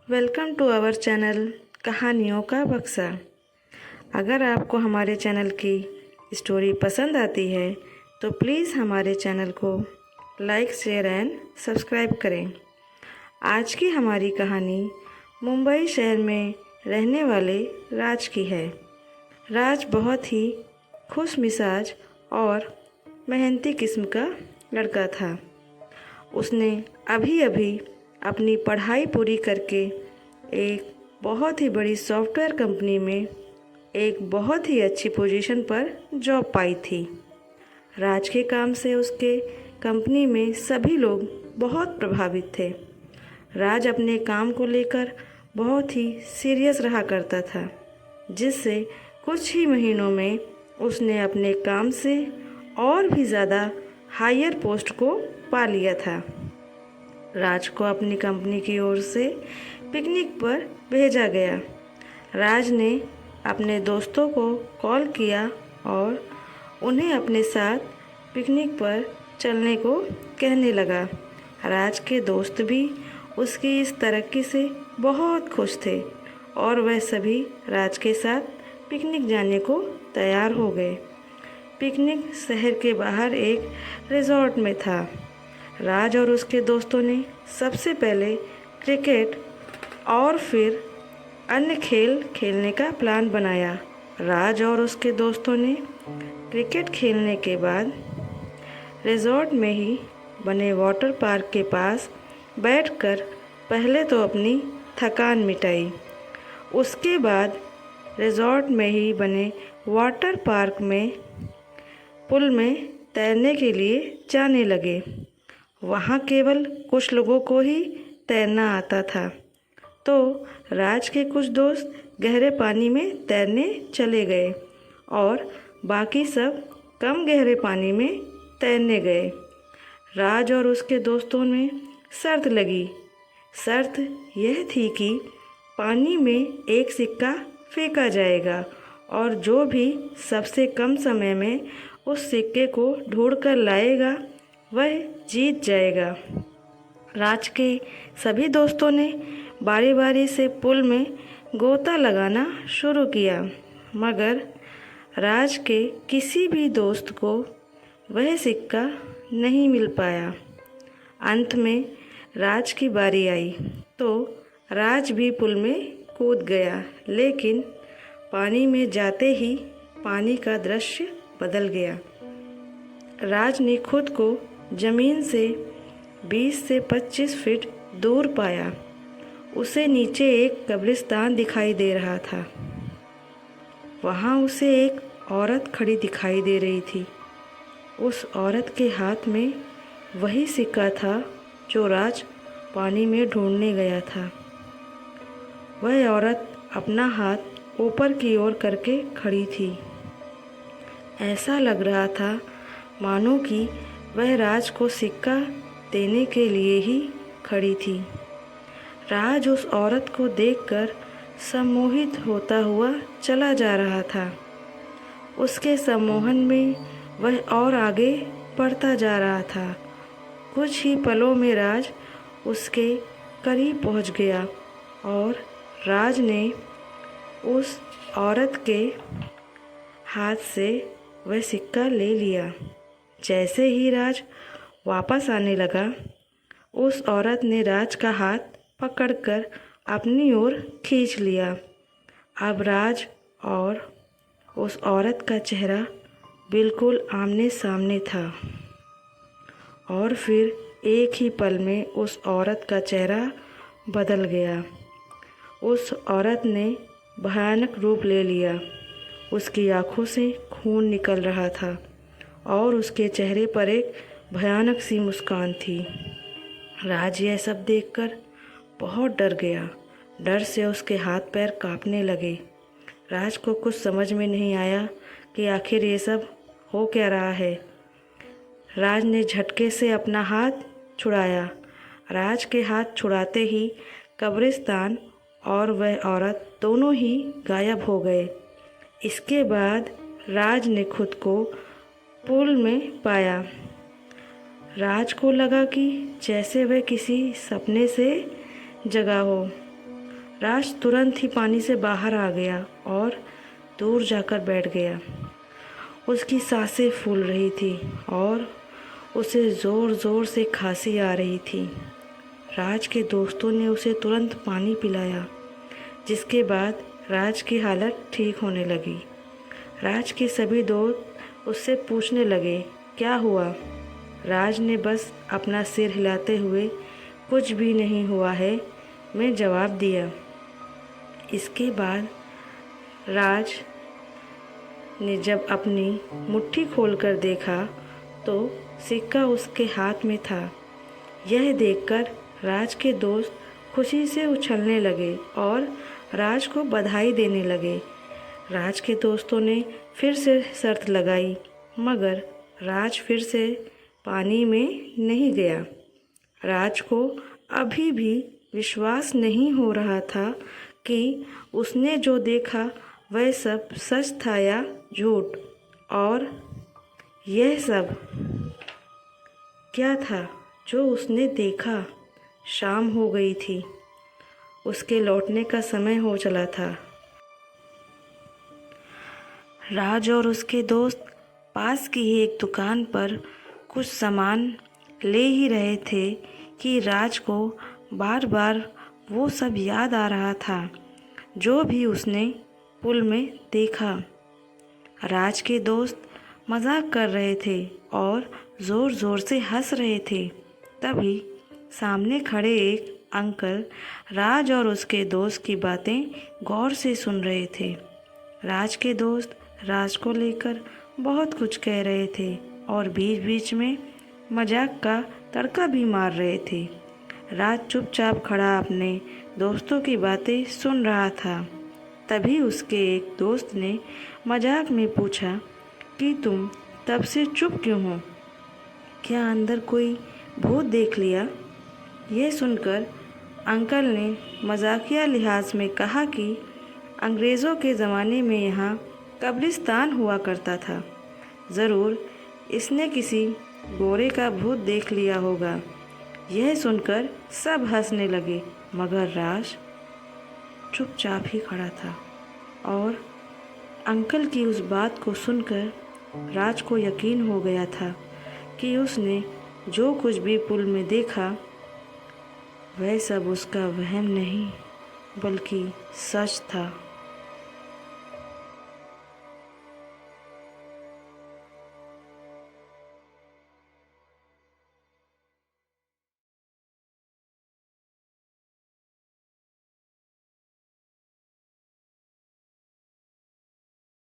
Welcome to our channel कहानियों का बक्सा। अगर आपको हमारे चैनल की स्टोरी पसंद आती है तो प्लीज़ हमारे चैनल को लाइक शेयर एंड सब्सक्राइब करें। आज की हमारी कहानी मुंबई शहर में रहने वाले राज की है। राज बहुत ही खुश मिजाज और मेहनती किस्म का लड़का था। उसने अभी अभी अपनी पढ़ाई पूरी करके एक बहुत ही बड़ी सॉफ्टवेयर कंपनी में एक बहुत ही अच्छी पोजीशन पर जॉब पाई थी। राज के काम से उसके कंपनी में सभी लोग बहुत प्रभावित थे। राज अपने काम को लेकर बहुत ही सीरियस रहा करता था, जिससे कुछ ही महीनों में उसने अपने काम से और भी ज़्यादा हायर पोस्ट को पा लिया था। राज को अपनी कंपनी की ओर से पिकनिक पर भेजा गया। राज ने अपने दोस्तों को कॉल किया और उन्हें अपने साथ पिकनिक पर चलने को कहने लगा। राज के दोस्त भी उसकी इस तरक्की से बहुत खुश थे और वह सभी राज के साथ पिकनिक जाने को तैयार हो गए। पिकनिक शहर के बाहर एक रिजॉर्ट में था। राज और उसके दोस्तों ने सबसे पहले क्रिकेट और फिर अन्य खेल खेलने का प्लान बनाया। राज और उसके दोस्तों ने क्रिकेट खेलने के बाद रिजॉर्ट में ही बने वाटर पार्क के पास बैठकर पहले तो अपनी थकान मिटाई। उसके बाद रिजॉर्ट में ही बने वाटर पार्क में पुल में तैरने के लिए जाने लगे। वहाँ केवल कुछ लोगों को ही तैरना आता था, तो राज के कुछ दोस्त गहरे पानी में तैरने चले गए और बाकी सब कम गहरे पानी में तैरने गए। राज और उसके दोस्तों में शर्त लगी। शर्त यह थी कि पानी में एक सिक्का फेंका जाएगा और जो भी सबसे कम समय में उस सिक्के को ढूंढकर लाएगा वह जीत जाएगा। राज के सभी दोस्तों ने बारी बारी से पुल में गोता लगाना शुरू किया, मगर राज के किसी भी दोस्त को वह सिक्का नहीं मिल पाया। अंत में राज की बारी आई तो राज भी पुल में कूद गया, लेकिन पानी में जाते ही पानी का दृश्य बदल गया। राज ने खुद को ज़मीन से 20 से 25 फीट दूर पाया। उसे नीचे एक कब्रिस्तान दिखाई दे रहा था। वहाँ उसे एक औरत खड़ी दिखाई दे रही थी। उस औरत के हाथ में वही सिक्का था जो राज पानी में ढूंढने गया था। वह औरत अपना हाथ ऊपर की ओर करके खड़ी थी। ऐसा लग रहा था मानो कि वह राज को सिक्का देने के लिए ही खड़ी थी। राज उस औरत को देखकर सम्मोहित होता हुआ चला जा रहा था। उसके सम्मोहन में वह और आगे बढ़ता जा रहा था। कुछ ही पलों में राज उसके करीब पहुंच गया और राज ने उस औरत के हाथ से वह सिक्का ले लिया। जैसे ही राज वापस आने लगा, उस औरत ने राज का हाथ पकड़कर अपनी ओर खींच लिया। अब राज और उस औरत का चेहरा बिल्कुल आमने सामने था और फिर एक ही पल में उस औरत का चेहरा बदल गया। उस औरत ने भयानक रूप ले लिया। उसकी आंखों से खून निकल रहा था और उसके चेहरे पर एक भयानक सी मुस्कान थी। राज यह सब देखकर बहुत डर गया। डर से उसके हाथ पैर कांपने लगे। राज को कुछ समझ में नहीं आया कि आखिर ये सब हो क्या रहा है। राज ने झटके से अपना हाथ छुड़ाया। राज के हाथ छुड़ाते ही कब्रिस्तान और वह औरत दोनों ही गायब हो गए। इसके बाद राज ने खुद को पुल में पाया। राज को लगा कि जैसे वह किसी सपने से जगा हो। राज तुरंत ही पानी से बाहर आ गया और दूर जाकर बैठ गया। उसकी सांसें फूल रही थी और उसे ज़ोर ज़ोर से खांसी आ रही थी। राज के दोस्तों ने उसे तुरंत पानी पिलाया, जिसके बाद राज की हालत ठीक होने लगी। राज के सभी दोस्त उससे पूछने लगे, क्या हुआ? राज ने बस अपना सिर हिलाते हुए कुछ भी नहीं हुआ है में जवाब दिया। इसके बाद राज ने जब अपनी मुट्ठी खोलकर देखा तो सिक्का उसके हाथ में था। यह देखकर राज के दोस्त खुशी से उछलने लगे और राज को बधाई देने लगे। राज के दोस्तों ने फिर से शर्त लगाई, मगर राज फिर से पानी में नहीं गया। राज को अभी भी विश्वास नहीं हो रहा था कि उसने जो देखा वह सब सच था या झूठ, और यह सब क्या था जो उसने देखा। शाम हो गई थी, उसके लौटने का समय हो चला था। राज और उसके दोस्त पास की ही एक दुकान पर कुछ सामान ले ही रहे थे कि राज को बार बार वो सब याद आ रहा था जो भी उसने पुल में देखा। राज के दोस्त मजाक कर रहे थे और ज़ोर ज़ोर से हंस रहे थे। तभी सामने खड़े एक अंकल राज और उसके दोस्त की बातें गौर से सुन रहे थे। राज के दोस्त राज को लेकर बहुत कुछ कह रहे थे और बीच बीच में मजाक का तड़का भी मार रहे थे। राज चुपचाप खड़ा अपने दोस्तों की बातें सुन रहा था। तभी उसके एक दोस्त ने मजाक में पूछा कि तुम तब से चुप क्यों हो? क्या अंदर कोई भूत देख लिया? यह सुनकर अंकल ने मजाकिया लिहाज में कहा कि अंग्रेज़ों के ज़माने में यहाँ कब्रिस्तान हुआ करता था। ज़रूर इसने किसी गोरे का भूत देख लिया होगा। यह सुनकर सब हंसने लगे, मगर राज चुपचाप ही खड़ा था। और अंकल की उस बात को सुनकर राज को यकीन हो गया था कि उसने जो कुछ भी पुल में देखा वह सब उसका वहम नहीं बल्कि सच था।